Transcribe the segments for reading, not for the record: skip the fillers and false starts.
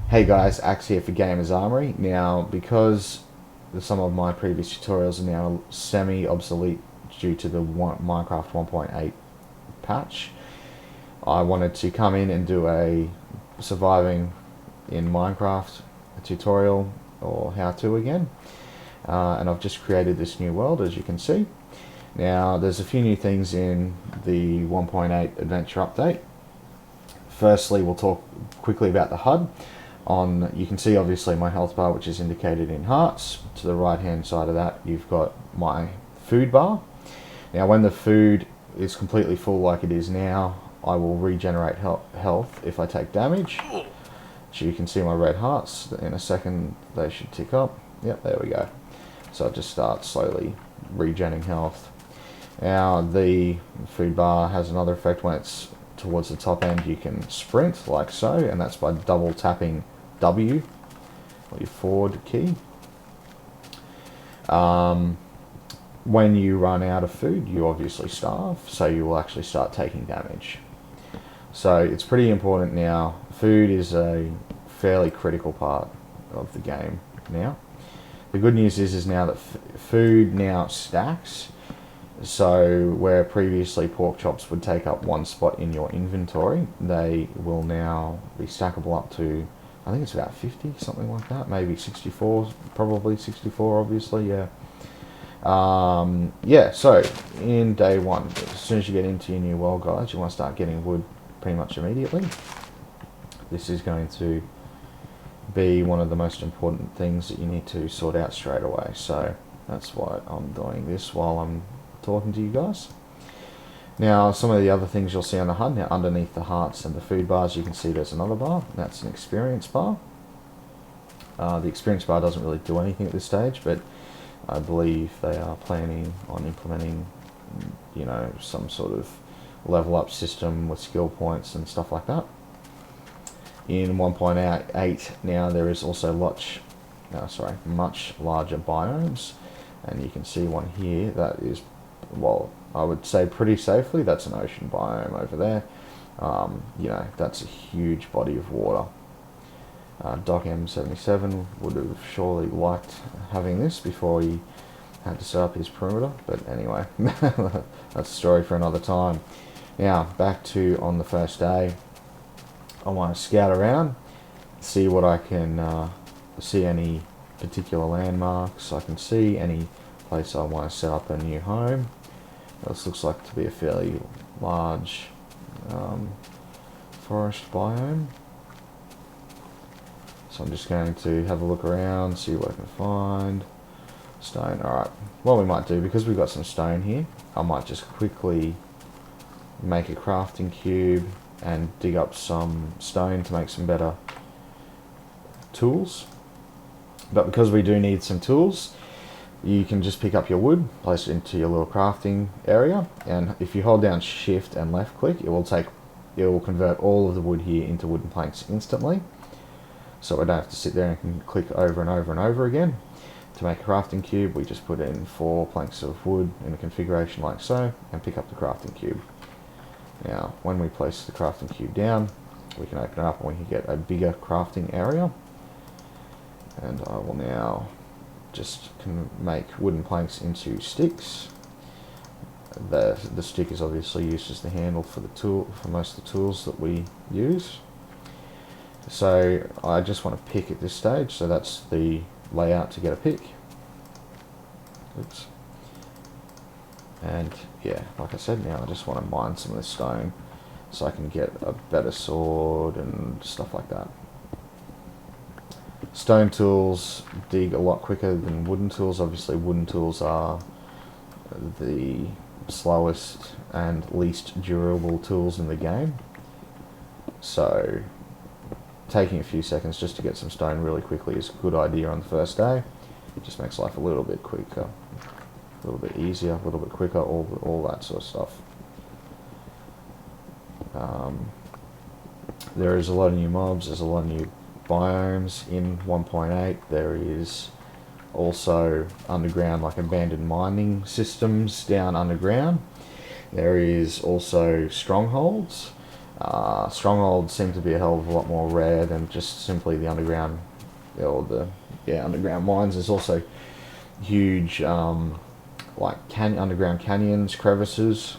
Hey guys, Axe here for Gamers Armory. Now, because some of my previous tutorials are now semi-obsolete due to the Minecraft 1.8 patch, I wanted to come in and do a surviving in Minecraft tutorial or how-to again. And I've just created this new world, as you can see. Now, there's a few new things in the 1.8 Adventure Update. Firstly, we'll talk quickly about the HUD. You can see obviously my health bar, which is indicated in hearts. To the right hand side of that, you've got my food bar. Now, when the food is completely full like it is now, I will regenerate health if I take damage. So you can see my red hearts. In a second, they should tick up. Yep, there we go. So I just start slowly regenerating health. Now, the food bar has another effect. When it's towards the top end, you can sprint like so, and that's by double tapping W, or your forward key. When you run out of food, you obviously starve, so you will actually start taking damage. So it's pretty important now. Food is a fairly critical part of the game now. The good news is now that food now stacks. So where previously pork chops would take up one spot in your inventory, they will now be stackable up to, I think it's about 50, something like that, maybe 64, probably 64 obviously, yeah. Yeah, so in day one, as soon as you get into your new world, guys, you want to start getting wood pretty much immediately. This is going to be one of the most important things that you need to sort out straight away, so that's why I'm doing this while I'm talking to you guys. Now, some of the other things you'll see on the HUD, now underneath the hearts and the food bars, you can see there's another bar. That's an experience bar. The experience bar doesn't really do anything at this stage, but I believe they are planning on implementing, you know, some sort of level up system with skill points and stuff like that. In 1.8 now there is also much larger biomes, and you can see one here that is, well, I would say pretty safely, that's an ocean biome over there. You know, that's a huge body of water. Doc M77 would have surely liked having this before he had to set up his perimeter, but anyway, that's a story for another time. Now, back to on the first day, I want to scout around, see what I can, see any particular landmarks, I can see any place I want to set up a new home. This looks like to be a fairly large forest biome. So I'm just going to have a look around, see what I can find. Stone, alright. What we might do, because we've got some stone here, I might just quickly make a crafting cube and dig up some stone to make some better tools. But because we do need some tools, you can just pick up your wood, place it into your little crafting area, and if you hold down shift and left click, it will convert all of the wood here into wooden planks instantly. So I don't have to sit there and can click over and over and over again. To make a crafting cube, we just put in 4 planks of wood in a configuration like so, and pick up the crafting cube. Now, when we place the crafting cube down, we can open it up and we can get a bigger crafting area. And I will now just make wooden planks into sticks. The stick is obviously used as the handle for the tool, for most of the tools that we use. So I just want to pick at this stage, so that's the layout to get a pick. Oops. And yeah, like I said, now I just want to mine some of this stone so I can get a better sword and stuff like that. Stone tools dig a lot quicker than wooden tools. Obviously wooden tools are the slowest and least durable tools in the game. So taking a few seconds just to get some stone really quickly is a good idea on the first day. It just makes life a little bit quicker, a little bit easier, a little bit quicker, all that sort of stuff. There is a lot of new mobs, there's a lot of new biomes in 1.8. There is also underground, like abandoned mining systems down underground. There is also strongholds. Strongholds seem to be a hell of a lot more rare than just simply the underground, or the underground mines. There's also huge like underground canyons, crevices.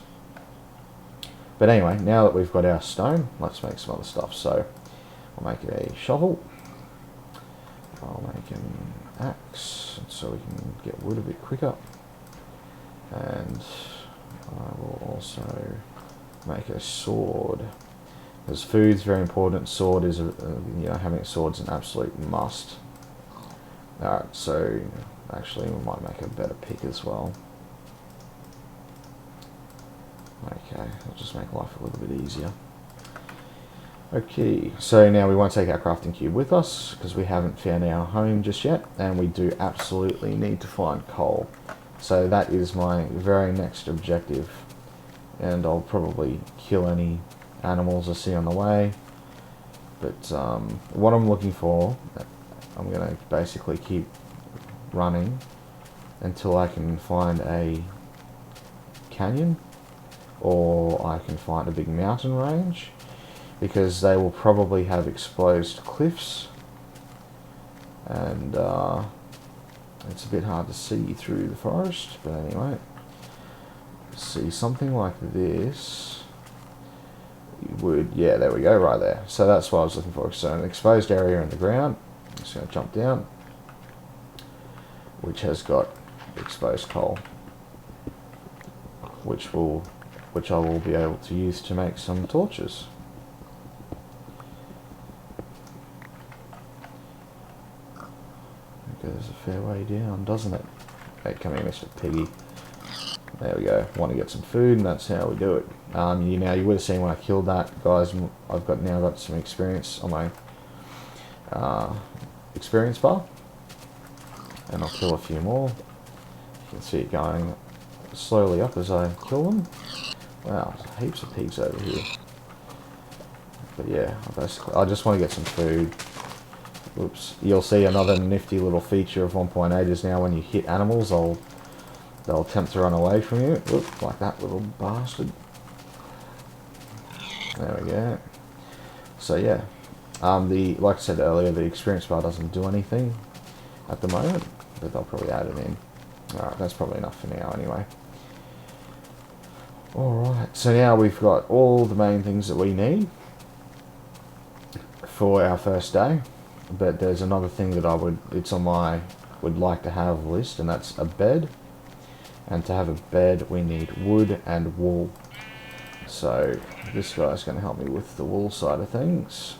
But anyway, now that we've got our stone, let's make some other stuff. So I'll make a shovel. I'll make an axe so we can get wood a bit quicker. And I will also make a sword. Because food's very important. Sword is, having a sword's an absolute must. Alright, so actually we might make a better pick as well. Okay, I'll just make life a little bit easier. Okay, so now we won't take our crafting cube with us because we haven't found our home just yet, and we do absolutely need to find coal. So that is my very next objective, and I'll probably kill any animals I see on the way. But what I'm looking for, I'm going to basically keep running until I can find a canyon, or I can find a big mountain range, because they will probably have exposed cliffs, and it's a bit hard to see through the forest. But anyway, see, something like this would, yeah, there we go, right there. So that's what I was looking for. So an exposed area in the ground. I'm just going to jump down, which has got exposed coal, which I will be able to use to make some torches. It goes a fair way down, doesn't it? Hey, come here, Mr. Piggy. There we go. Want to get some food, and that's how we do it. You would have seen when I killed that, guys. I've now got some experience on my experience bar, and I'll kill a few more. You can see it going slowly up as I kill them. Wow, there's heaps of pigs over here. But yeah, I just want to get some food. Oops. You'll see another nifty little feature of 1.8 is now when you hit animals, they'll attempt to run away from you. Oops, like that little bastard. There we go. So yeah, like I said earlier, the experience bar doesn't do anything at the moment, but they'll probably add it in. Alright, that's probably enough for now anyway. Alright, so now we've got all the main things that we need for our first day, but there's another thing that would like to have list, and that's a bed. And to have a bed we need wood and wool. So this guy's going to help me with the wool side of things.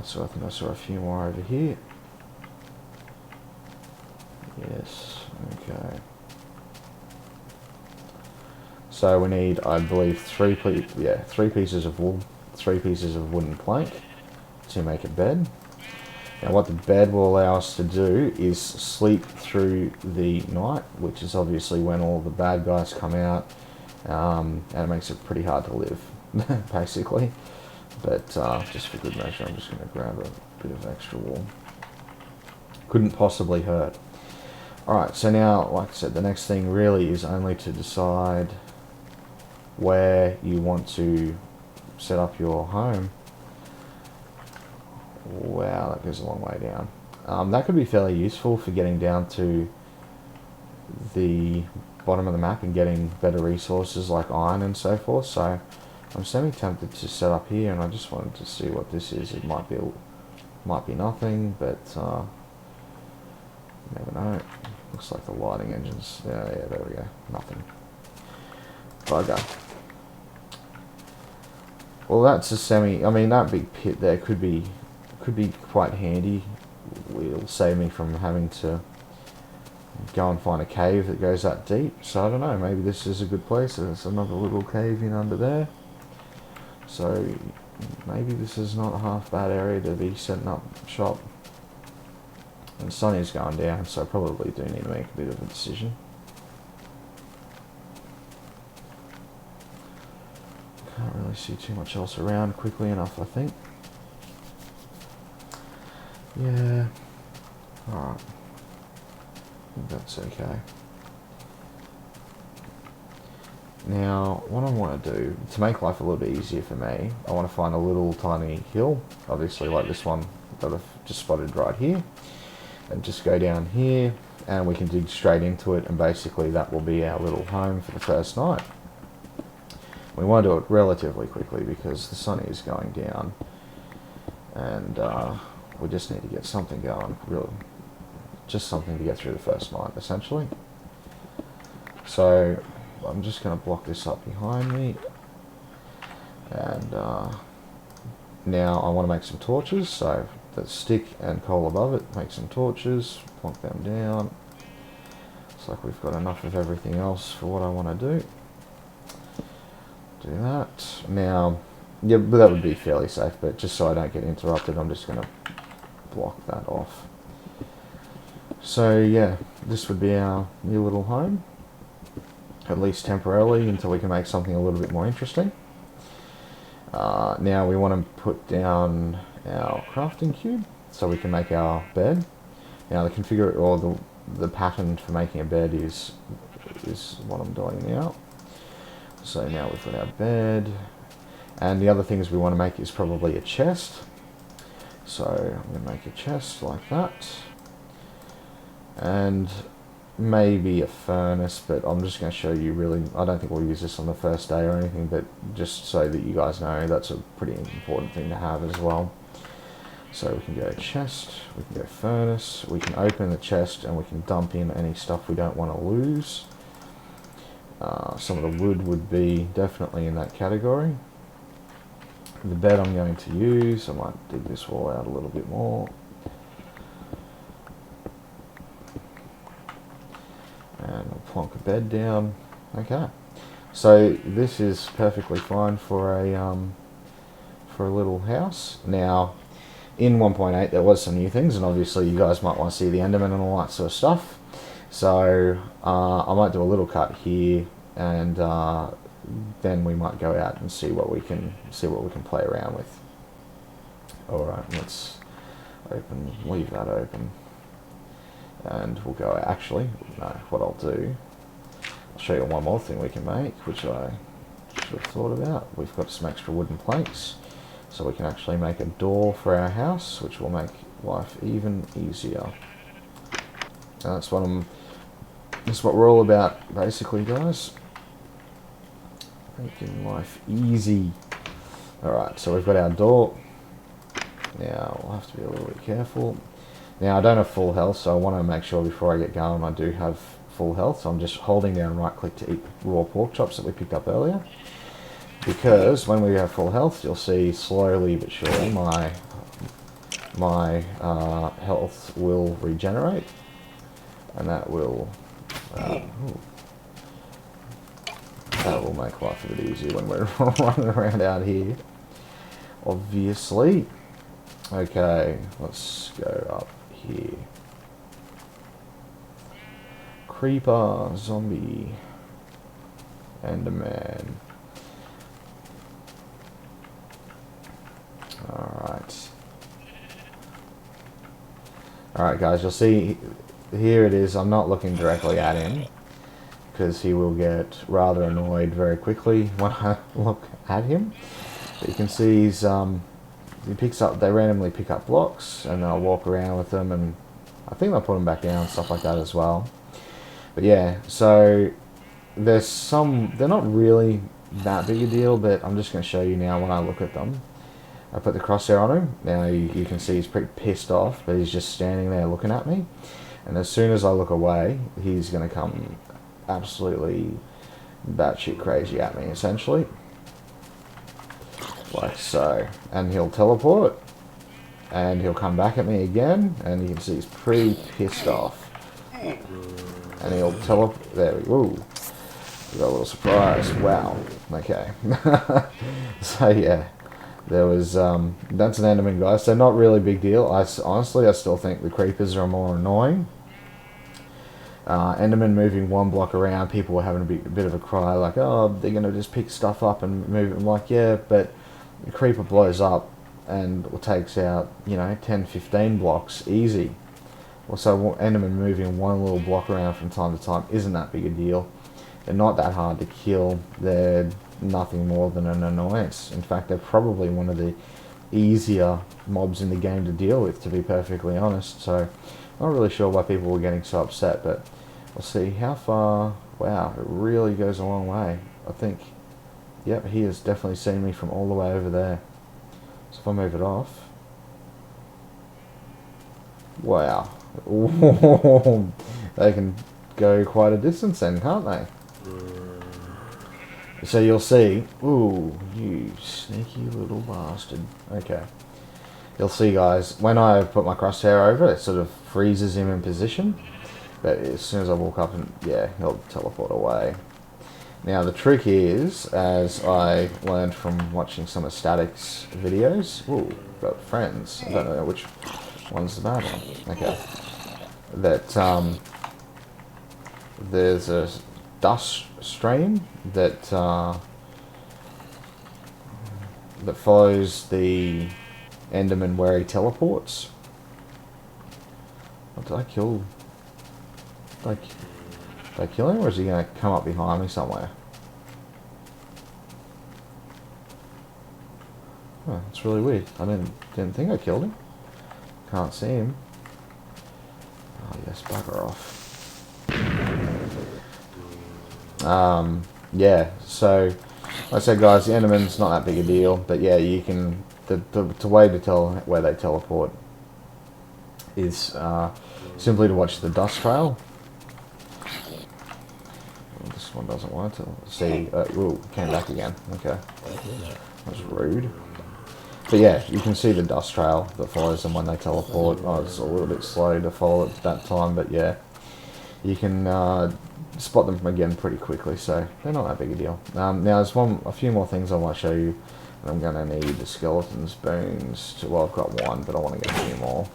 So I think I saw a few more over here. Yes, okay. So we need, I believe, three pieces of wool, 3 pieces of wooden plank to make a bed. Now what the bed will allow us to do is sleep through the night, which is obviously when all the bad guys come out, and it makes it pretty hard to live, basically. But just for good measure, I'm just going to grab a bit of extra wool. Couldn't possibly hurt. Alright, so now, like I said, the next thing really is only to decide where you want to set up your home. Wow, that goes a long way down. That could be fairly useful for getting down to the bottom of the map and getting better resources like iron and so forth. So I'm semi-tempted to set up here, and I just wanted to see what this is. It might be nothing, but you never know. Looks like the lighting engines. Yeah, there we go. Nothing. Bugger. Well, that's that big pit there could be quite handy. It'll save me from having to go and find a cave that goes that deep. So I don't know, maybe this is a good place. There's another little cave in under there. So maybe this is not a half bad area to be setting up shop. And the sun is going down, so I probably do need to make a bit of a decision. Can't really see too much else around quickly enough, I think. Yeah. Alright. I think that's okay. Now, what I want to do, to make life a little bit easier for me, I want to find a little tiny hill, obviously like this one that I've just spotted right here, and just go down here, and we can dig straight into it, and basically that will be our little home for the first night. We want to do it relatively quickly because the sun is going down, and we just need to get something going, really, just something to get through the first night, essentially. So I'm just going to block this up behind me, and now I want to make some torches, so the stick and coal above it, make some torches, plonk them down. Looks like we've got enough of everything else for what I want to do. Do that. Now, yeah, but that would be fairly safe, but just so I don't get interrupted, I'm just going to block that off. So yeah, this would be our new little home, at least temporarily, until we can make something a little bit more interesting. Now we want to put down our crafting cube so we can make our bed. Now the configure, or the pattern for making a bed is what I'm doing now. So now we've got our bed, and the other things we want to make is probably a chest. So I'm going to make a chest like that, and maybe a furnace, but I'm just going to show you, really, I don't think we'll use this on the first day or anything, but just so that you guys know, that's a pretty important thing to have as well. So we can go chest, we can go furnace, we can open the chest and we can dump in any stuff we don't want to lose. Some of the wood would be definitely in that category. The bed I'm going to use, I might dig this wall out a little bit more. And we'll plonk a bed down. Okay, so this is perfectly fine for a little house. Now, in 1.8 there was some new things, and obviously you guys might want to see the Enderman and all that sort of stuff. So I might do a little cut here, and then we might go out and see what we can play around with. All right, let's leave that open. And we'll go, actually, no, what I'll do, I'll show you one more thing we can make, which I should have thought about. We've got some extra wooden planks, so we can actually make a door for our house, which will make life even easier. And that's what we're all about, basically, guys. Making life easy. Alright, so we've got our door. Now, we'll have to be a little bit careful. Now, I don't have full health, so I want to make sure before I get going I do have full health. So I'm just holding down right click to eat raw pork chops that we picked up earlier. Because when we have full health, you'll see slowly but surely my health will regenerate. And that will make life a bit easier when we're running around out here, obviously. Okay, let's go up here. Creeper, zombie, Enderman. Alright guys, you'll see here it is. I'm not looking directly at him because he will get rather annoyed very quickly when I look at him. But you can see he's they randomly pick up blocks, and I'll walk around with them, and I think they'll put them back down, stuff like that as well. But yeah, so they're not really that big a deal, but I'm just going to show you now when I look at them. I put the crosshair on him. Now you can see he's pretty pissed off, but he's just standing there looking at me. And as soon as I look away, he's going to come absolutely batshit crazy at me, essentially. Like so. And he'll teleport, and he'll come back at me again, and you can see he's pretty pissed off. And he'll teleport. There we go. We got a little surprise. Wow. Okay. So yeah, there was that's an Enderman, guys. So not really a big deal. Honestly, I still think the creepers are more annoying. Enderman moving one block around, people were having a bit of a cry, like, oh, they're going to just pick stuff up and move it. I'm like, yeah, but the creeper blows up and takes out, 10, 15 blocks, easy. Well, so Enderman moving one little block around from time to time isn't that big a deal. They're not that hard to kill. They're nothing more than an annoyance. In fact, they're probably one of the easier mobs in the game to deal with, to be perfectly honest. So, not really sure why people were getting so upset, but we'll see how far. Wow, it really goes a long way. I think, yep, he has definitely seen me from all the way over there. So if I move it off, wow, they can go quite a distance then, can't they? So you'll see, ooh, you sneaky little bastard. Okay. You'll see, guys, when I put my crosshair over, it sort of freezes him in position. But as soon as I walk up, and yeah, he'll teleport away. Now, the trick is, as I learned from watching some of Static's videos, ooh, got friends. I don't know which one's the bad one. Okay. That, there's a dust stream that that follows the Enderman where he teleports. What, did I kill? Did I kill him, or is he going to come up behind me somewhere? Oh, that's really weird. I didn't think I killed him. Can't see him. Oh yes, bugger off. Yeah, so like I said, guys, the Enderman's not that big a deal, but yeah, you can, the way to tell where they teleport is simply to watch the dust trail. Well, this one doesn't want to see. Ooh, came back again. Okay, that's rude. But yeah, you can see the dust trail that follows them when they teleport. Oh, it's a little bit slow to follow at that time, but yeah, you can spot them again pretty quickly, so they're not that big a deal. Now there's a few more things I want to show you. I'm going to need the skeleton's bones. Well, I've got one, but I want to get a few more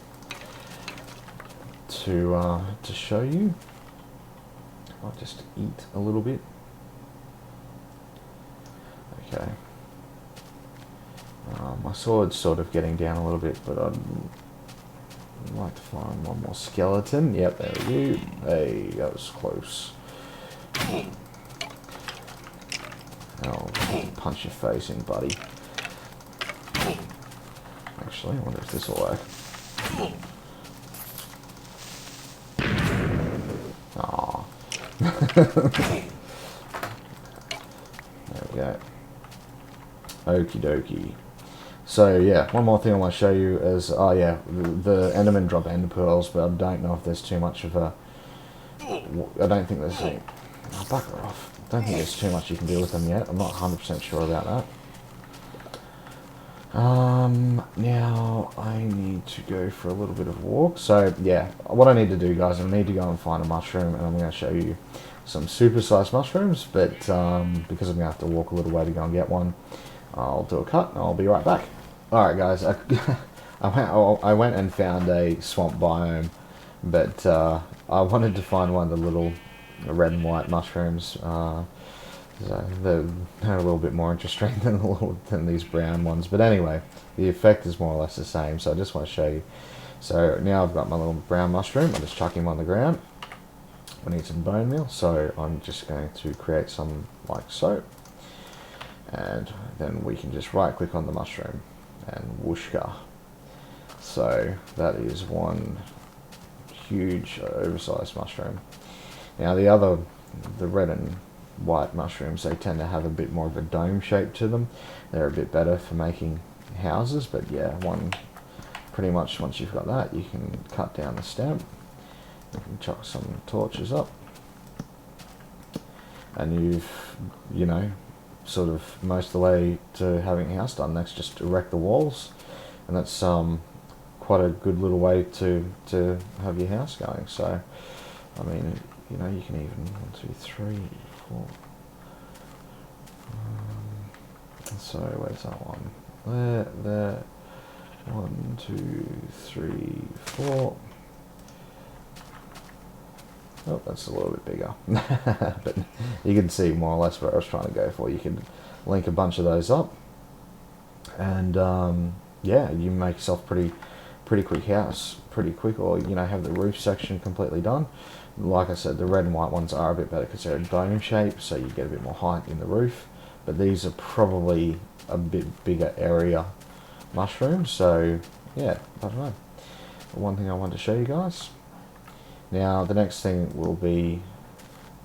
to show you. I'll just eat a little bit. Okay. My sword's sort of getting down a little bit, but I'd like to find one more skeleton. Yep, there we go. Hey, that was close. I'll punch your face in, buddy. Actually, I wonder if this will work. Aww. There we go. Okie dokie. So yeah, one more thing I want to show you is, oh yeah, the Endermen drop Ender Pearls, but I don't know if there's too much of a, I don't think there's a, oh, bugger off. I don't think there's too much you can do with them yet. I'm not 100% sure about that. Now I need to go for a little bit of a walk. So yeah, what I need to do, guys, I need to go and find a mushroom, and I'm going to show you some supersized mushrooms, but because I'm going to have to walk a little way to go and get one, I'll do a cut and I'll be right back. Alright guys, I went and found a swamp biome, but I wanted to find one of the little red and white mushrooms. So they're a little bit more interesting than these brown ones. But anyway, the effect is more or less the same, so I just want to show you. So now I've got my little brown mushroom. I just chuck him on the ground. I need some bone meal, so I'm just going to create some like so. And then we can just right click on the mushroom and whooshka. So that is one huge oversized mushroom. Now the red and white mushrooms, they tend to have a bit more of a dome shape to them. They're a bit better for making houses, but yeah, pretty much once you've got that, you can cut down the stem. You can chuck some torches up, and you know, sort of most of the way to having a house done. Next, just erect the walls, and that's quite a good little way to have your house going. So, I mean, you know, you can even 1, 2, 3, 4. So where's that one? There. 1, 2, 3, 4. Oh, that's a little bit bigger. But you can see more or less where I was trying to go for. You can link a bunch of those up, and yeah, you make yourself pretty pretty quick house pretty quick, or you know, have the roof section completely done. Like I said, the red and white ones are a bit better because they're a dome shape, so you get a bit more height in the roof. But these are probably a bit bigger area mushrooms, so yeah, I don't know. One thing I wanted to show you guys. Now the next thing will be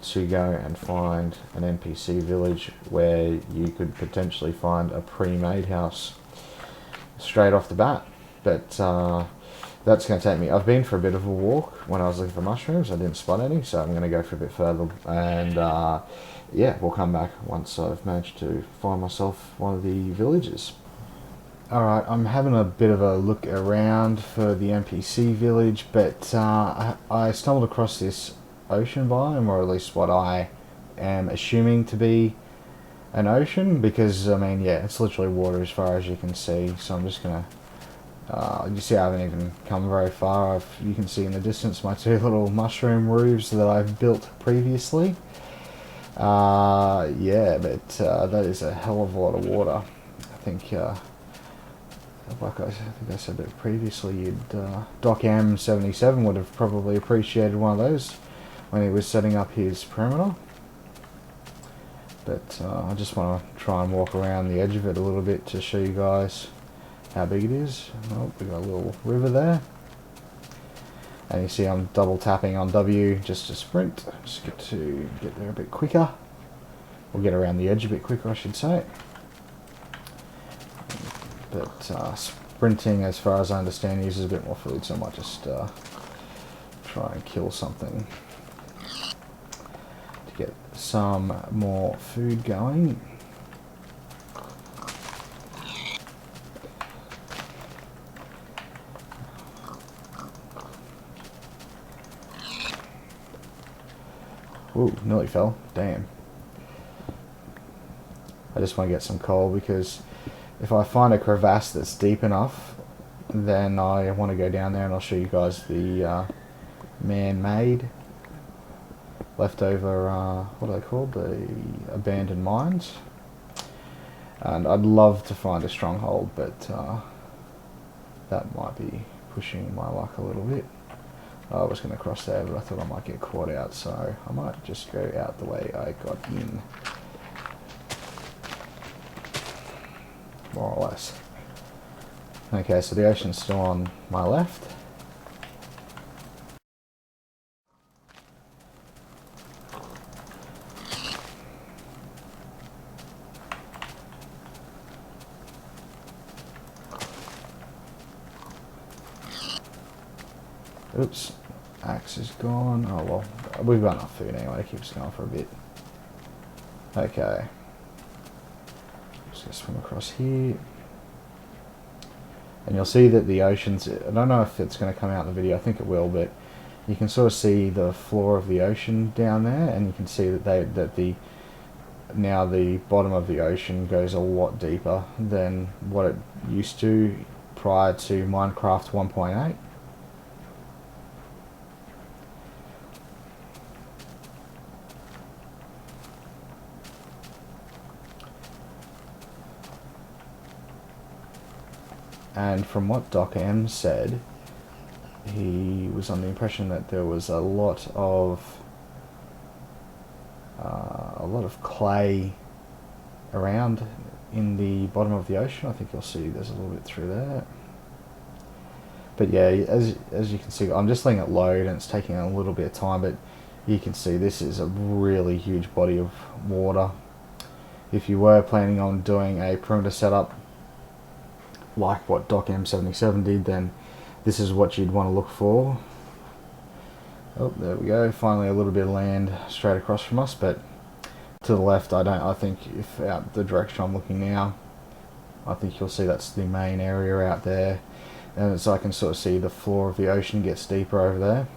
to go and find an NPC village where you could potentially find a pre-made house straight off the bat. But that's going to take me. I've been for a bit of a walk when I was looking for mushrooms. I didn't spot any, so I'm going to go for a bit further. And yeah, we'll come back once I've managed to find myself one of the villages. Alright, I'm having a bit of a look around for the NPC village, but I stumbled across this ocean biome, or at least what I am assuming to be an ocean, because I mean, yeah, it's literally water as far as you can see. So I'm just gonna you see I haven't even come very far. You can see in the distance my two little mushroom roofs that I've built previously. Yeah, but that is a hell of a lot of water. I think like I think I said that previously, Doc M77 would have probably appreciated one of those when he was setting up his perimeter. But I just want to try and walk around the edge of it a little bit to show you guys how big it is. Oh, we got a little river there. And you see I'm double tapping on W just to sprint. Just get there a bit quicker. Or get around the edge a bit quicker, I should say. But sprinting, as far as I understand, uses a bit more food, so I might just try and kill something to get some more food going. Ooh, nearly fell. Damn. I just want to get some coal, because if I find a crevasse that's deep enough, then I want to go down there and I'll show you guys the man-made leftover, what are they called? The abandoned mines. And I'd love to find a stronghold, but that might be pushing my luck a little bit. I was going to cross there, but I thought I might get caught out, so I might just go out the way I got in. More or less. Okay, so the ocean's still on my left. Oops, axe is gone. Oh well, we've got enough food anyway to keep us going for a bit. Okay. Just gonna swim across here. And you'll see that the ocean's, I don't know if it's going to come out in the video, I think it will, but you can sort of see the floor of the ocean down there, and you can see that now the bottom of the ocean goes a lot deeper than what it used to prior to Minecraft 1.8. And from what Doc M said, he was under the impression that there was a lot of clay around in the bottom of the ocean. I think you'll see there's a little bit through there. But yeah, as you can see, I'm just letting it load and it's taking a little bit of time, but you can see this is a really huge body of water. If you were planning on doing a perimeter setup like what Doc M77 did, then this is what you'd want to look for. Oh, there we go, finally a little bit of land straight across from us, but to the left, I think if out the direction I'm looking now, I think you'll see that's the main area out there, and so I can sort of see the floor of the ocean gets deeper over there.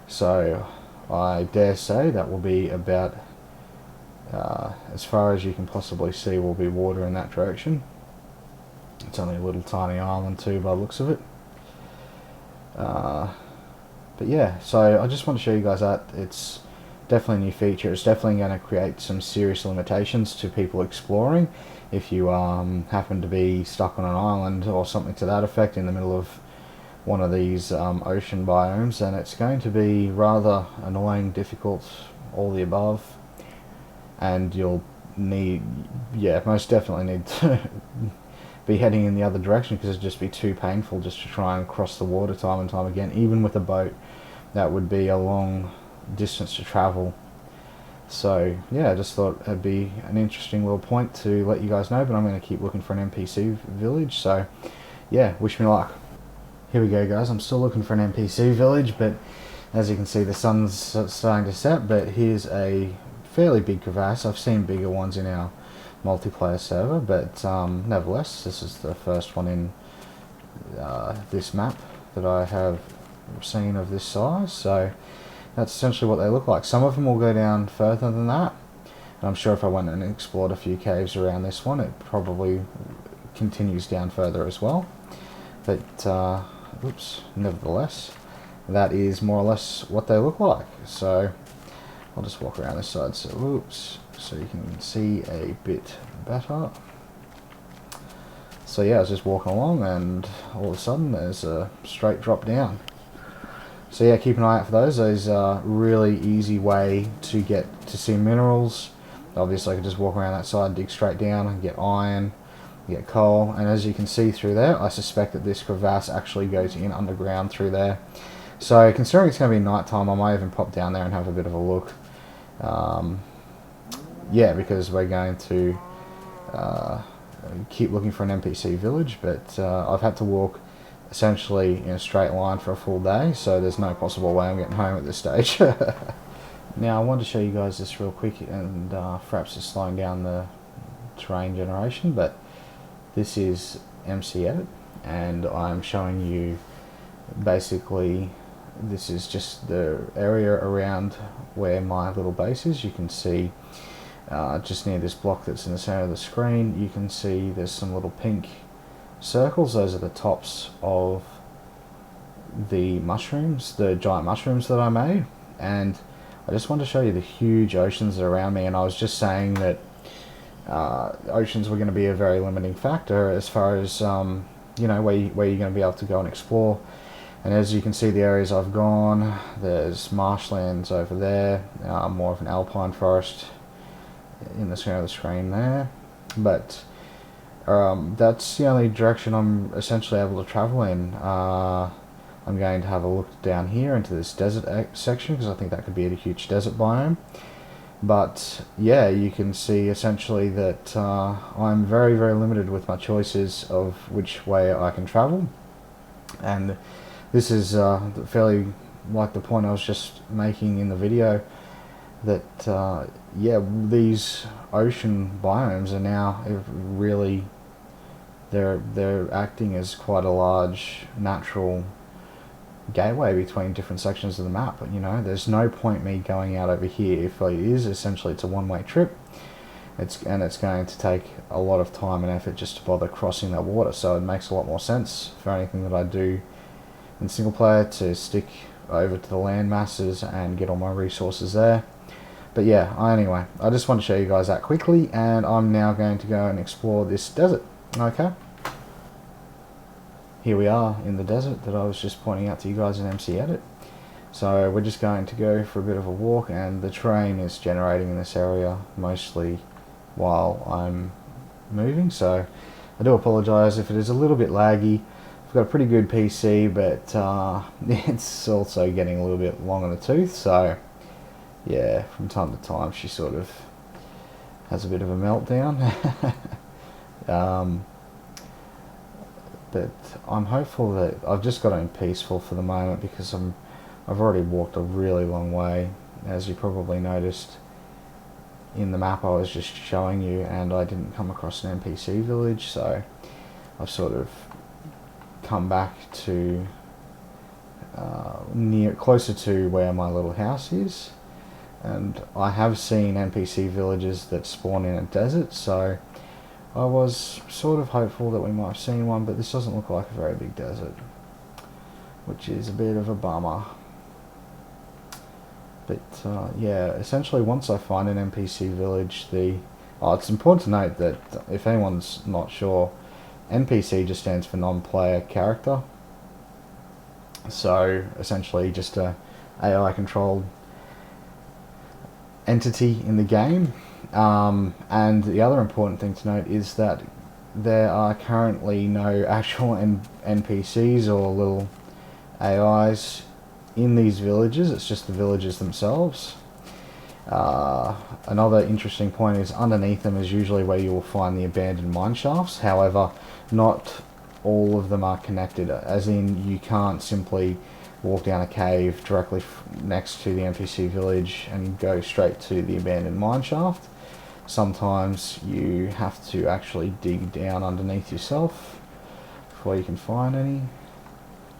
So I dare say that will be about as far as you can possibly see will be water in that direction. It's only a little tiny island too by the looks of it. But yeah, so I just want to show you guys that it's definitely a new feature. It's definitely going to create some serious limitations to people exploring. If you happen to be stuck on an island or something to that effect in the middle of one of these ocean biomes, and it's going to be rather annoying, difficult, all the above, and you'll need, yeah, most definitely need to be heading in the other direction, because it'd just be too painful just to try and cross the water time and time again. Even with a boat, that would be a long distance to travel. So yeah, I just thought it'd be an interesting little point to let you guys know, but I'm going to keep looking for an NPC village, so yeah, wish me luck. Here we go, guys. I'm still looking for an NPC village, but as you can see, the sun's starting to set. But here's a fairly big crevasse. I've seen bigger ones in our multiplayer server, but nevertheless, this is the first one in this map that I have seen of this size. So that's essentially what they look like. Some of them will go down further than that, and I'm sure if I went and explored a few caves around this one, it probably continues down further as well. But oops, nevertheless, that is more or less what they look like. So I'll just walk around this side, so oops, so you can see a bit better. So yeah, I was just walking along, and all of a sudden there's a straight drop down. So yeah, keep an eye out for those. Those are really easy way to get to see minerals. Obviously, I could just walk around that side, dig straight down, and get iron, get coal, and as you can see through there, I suspect that this crevasse actually goes in underground through there. So considering it's going to be night time, I might even pop down there and have a bit of a look. Yeah, because we're going to keep looking for an NPC village, but I've had to walk essentially in a straight line for a full day, so there's no possible way I'm getting home at this stage. Now I wanted to show you guys this real quick, and perhaps just slowing down the terrain generation, but this is MC Edit, and I'm showing you basically, this is just the area around where my little base is. You can see just near this block that's in the center of the screen, you can see there's some little pink circles. Those are the tops of the mushrooms, the giant mushrooms that I made, and I just wanted to show you the huge oceans that are around me. And I was just saying that oceans were going to be a very limiting factor as far as you know, where you're going to be able to go and explore. And as you can see, the areas I've gone, there's marshlands over there, more of an alpine forest in the center of the screen there, but that's the only direction I'm essentially able to travel in. I'm going to have a look down here into this desert section, because I think that could be a huge desert biome. But yeah, you can see essentially that I'm very, very limited with my choices of which way I can travel. And this is fairly like the point I was just making in the video, that yeah, these ocean biomes are now really, they're acting as quite a large natural gateway between different sections of the map. You know, there's no point me going out over here if it is essentially, it's a one-way trip. It's going to take a lot of time and effort just to bother crossing that water. So it makes a lot more sense for anything that I do in single player to stick over to the land masses and get all my resources there. But yeah, anyway, I just want to show you guys that quickly, and I'm now going to go and explore this desert. Okay, here we are in the desert that I was just pointing out to you guys in MC Edit. So we're just going to go for a bit of a walk, and the terrain is generating in this area mostly while I'm moving, so I do apologise if it is a little bit laggy. I've got a pretty good PC, but it's also getting a little bit long in the tooth, so yeah, from time to time she sort of has a bit of a meltdown. But I'm hopeful that I've just got it peaceful for the moment, because I've already walked a really long way, as you probably noticed in the map I was just showing you, and I didn't come across an NPC village, so I've sort of come back to closer to where my little house is. And I have seen NPC villages that spawn in a desert, so I was sort of hopeful that we might have seen one, but this doesn't look like a very big desert, which is a bit of a bummer. But yeah, essentially once I find an NPC village, it's important to note that if anyone's not sure, NPC just stands for non-player character. So essentially just a AI controlled entity in the game. And the other important thing to note is that there are currently no actual NPCs or little AIs in these villages. It's just the villages themselves. Another interesting point is underneath them is usually where you will find the abandoned mine shafts. However, not all of them are connected, as in you can't simply walk down a cave directly next to the NPC village and go straight to the abandoned mine shaft. Sometimes you have to actually dig down underneath yourself before you can find any.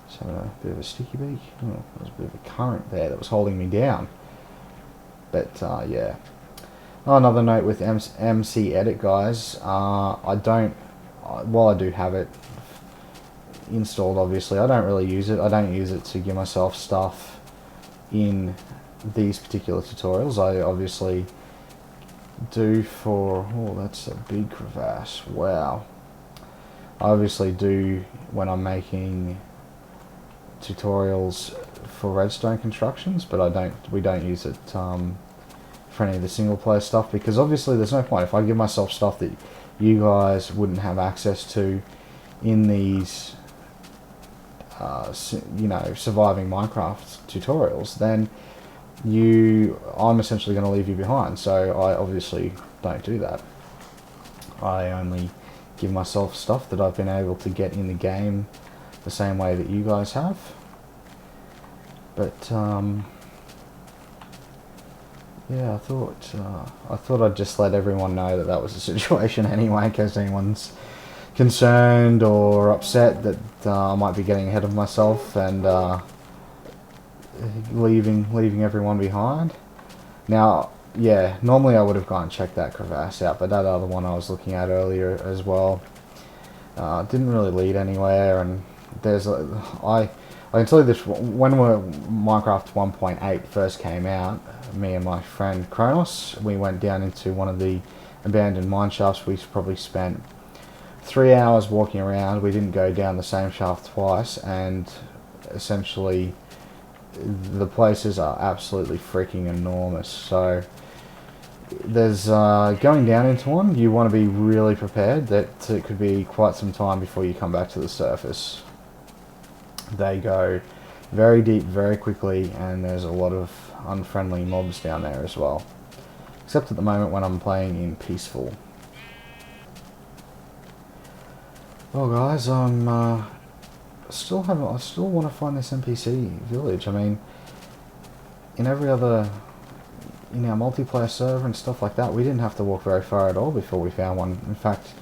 So a bit of a sticky beak. Oh, there was a bit of a current there that was holding me down. But yeah. Another note with MC Edit, guys. I don't. While I do have it installed, obviously, I don't really use it. I don't use it to give myself stuff in these particular tutorials. I obviously do for... Oh, that's a big crevasse. Wow. I obviously do when I'm making tutorials for redstone constructions, but we don't use it for any of the single player stuff, because obviously there's no point if I give myself stuff that you guys wouldn't have access to in these you know, surviving Minecraft tutorials, then I'm essentially going to leave you behind. So I obviously don't do that. I only give myself stuff that I've been able to get in the game the same way that you guys have. But yeah, I thought I'd just let everyone know that was the situation anyway, in case anyone's concerned or upset that I might be getting ahead of myself and leaving everyone behind. Now, yeah, normally I would have gone and checked that crevasse out, but that other one I was looking at earlier as well didn't really lead anywhere. And I can tell you this: when Minecraft 1.8 first came out, me and my friend Kronos, we went down into one of the abandoned mine shafts. We probably spent 3 hours walking around. We didn't go down the same shaft twice, and essentially the places are absolutely freaking enormous. So there's going down into one, you want to be really prepared that it could be quite some time before you come back to the surface. They go very deep very quickly, and there's a lot of unfriendly mobs down there as well, except at the moment when I'm playing in peaceful. Well, guys, I still want to find this NPC village. I mean, in every other, in our multiplayer server and stuff like that, we didn't have to walk very far at all before we found one. In fact,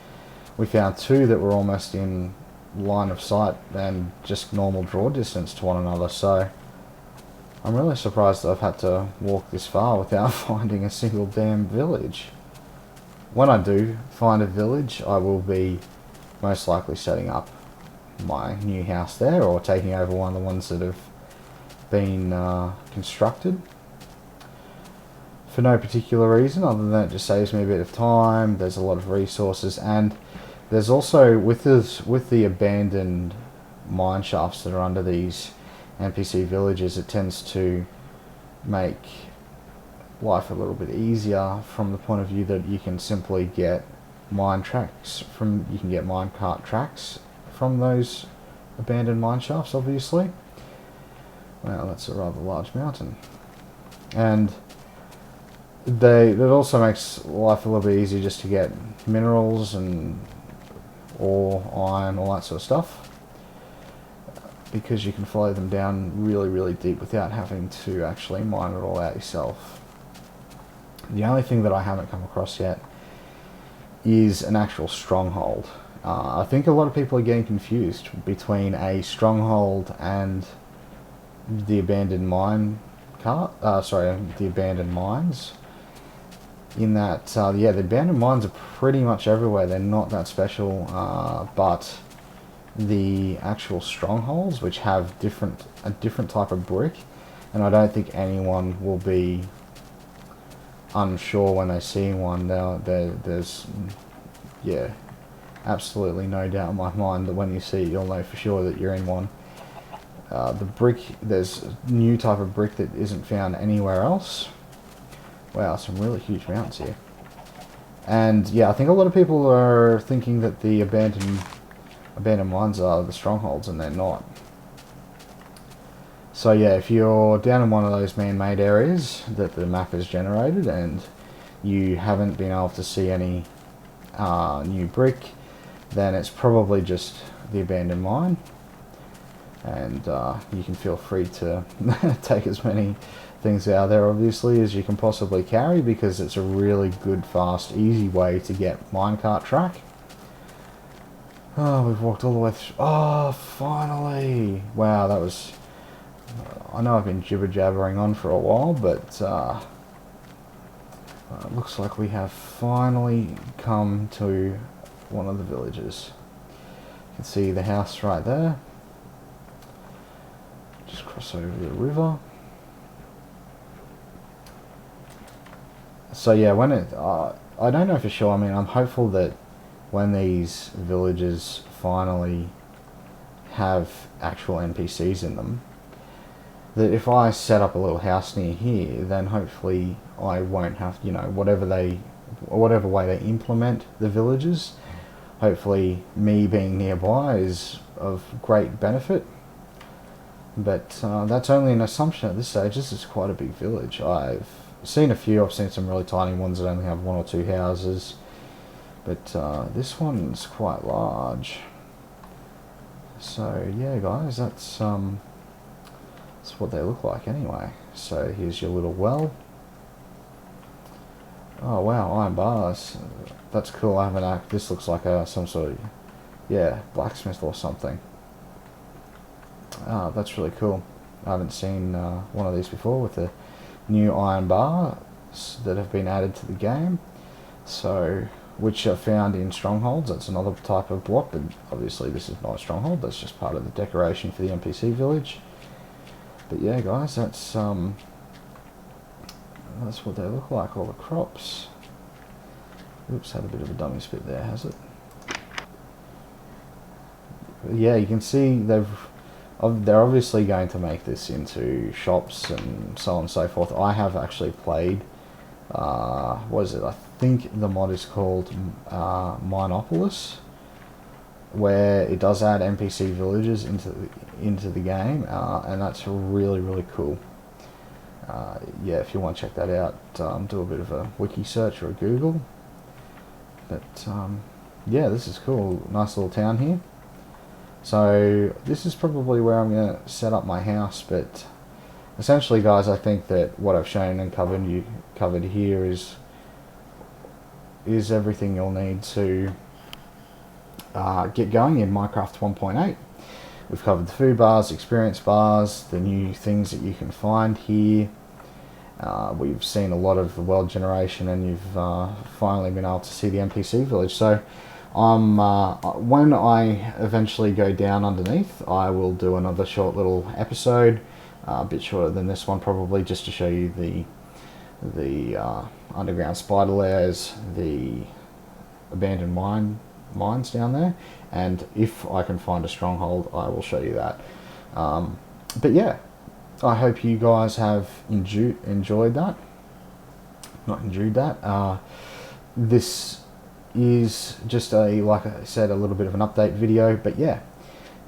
we found two that were almost in line of sight and just normal draw distance to one another. So I'm really surprised that I've had to walk this far without finding a single damn village. When I do find a village, I will be most likely setting up my new house there, or taking over one of the ones that have been constructed for no particular reason other than it just saves me a bit of time. There's a lot of resources, and there's also with the abandoned mine shafts that are under these NPC villages, it tends to make life a little bit easier from the point of view that you can simply get you can get minecart tracks from those abandoned mine shafts, obviously. Well, that's a rather large mountain. And it also makes life a little bit easier just to get minerals and ore, iron, all that sort of stuff, because you can follow them down really, really deep without having to actually mine it all out yourself. The only thing that I haven't come across yet is an actual stronghold. I think a lot of people are getting confused between a stronghold and the abandoned the abandoned mines. In that, yeah, the abandoned mines are pretty much everywhere. They're not that special, but the actual strongholds, which have a different type of brick, and I don't think anyone will be unsure when they see one. There's, yeah, absolutely no doubt in my mind that when you see it, you'll know for sure that you're in one. The brick, there's a new type of brick that isn't found anywhere else. Wow, some really huge mountains here. And yeah, I think a lot of people are thinking that the abandoned mines are the strongholds, and they're not. So yeah, if you're down in one of those man-made areas that the map has generated and you haven't been able to see any new brick, then it's probably just the abandoned mine. And you can feel free to take as many things out of there, obviously, as you can possibly carry, because it's a really good, fast, easy way to get minecart track. Oh, we've walked all the way through. Oh, finally! Wow, that was... I know I've been jibber-jabbering on for a while, but it looks like we have finally come to one of the villages. You can see the house right there. Just cross over the river. So yeah, when it... I don't know for sure. I mean, I'm hopeful that when these villages finally have actual NPCs in them, that if I set up a little house near here, then hopefully I won't have, you know, whatever way they implement the villages, hopefully me being nearby is of great benefit. But that's only an assumption at this stage. This is quite a big village. I've seen a few. I've seen some really tiny ones that only have 1 or 2 houses, but this one's quite large. So yeah, guys, that's what they look like anyway. So here's your little well. Oh wow, iron bars. That's cool. I haven't. This looks like some sort of, yeah, blacksmith or something. That's really cool. I haven't seen one of these before with the new iron bars that have been added to the game. So, which are found in strongholds. That's another type of block, but obviously this is not a stronghold. That's just part of the decoration for the NPC village. But yeah, guys, that's what they look like. All the crops. Oops, had a bit of a dummy spit there, has it? But yeah, you can see they're obviously going to make this into shops and so on and so forth. I have actually played, what is it? I think the mod is called Minopolis, where it does add NPC villages into the game, and that's really, really cool. Yeah, if you want to check that out, do a bit of a wiki search or a Google. But yeah, this is cool. Nice little town here. So this is probably where I'm going to set up my house, but essentially, guys, I think that what I've shown and covered here is everything you'll need to get going in Minecraft 1.8. We've covered the food bars, experience bars, the new things that you can find here. We've seen a lot of the world generation, and you've finally been able to see the NPC village. So when I eventually go down underneath, I will do another short little episode, a bit shorter than this one probably, just to show you the underground spider layers, the abandoned mines down there, and if I can find a stronghold, I will show you that. But yeah, I hope you guys have enjoyed that. Not enjoyed that. This is just like I said, a little bit of an update video. But yeah,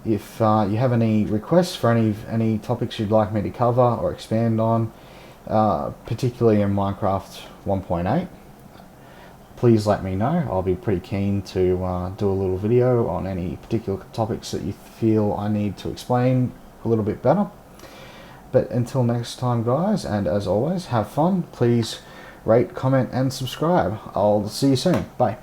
if you have any requests for any topics you'd like me to cover or expand on, particularly in Minecraft 1.8, please let me know. I'll be pretty keen to do a little video on any particular topics that you feel I need to explain a little bit better. But until next time, guys, and as always, have fun. Please rate, comment, and subscribe. I'll see you soon. Bye.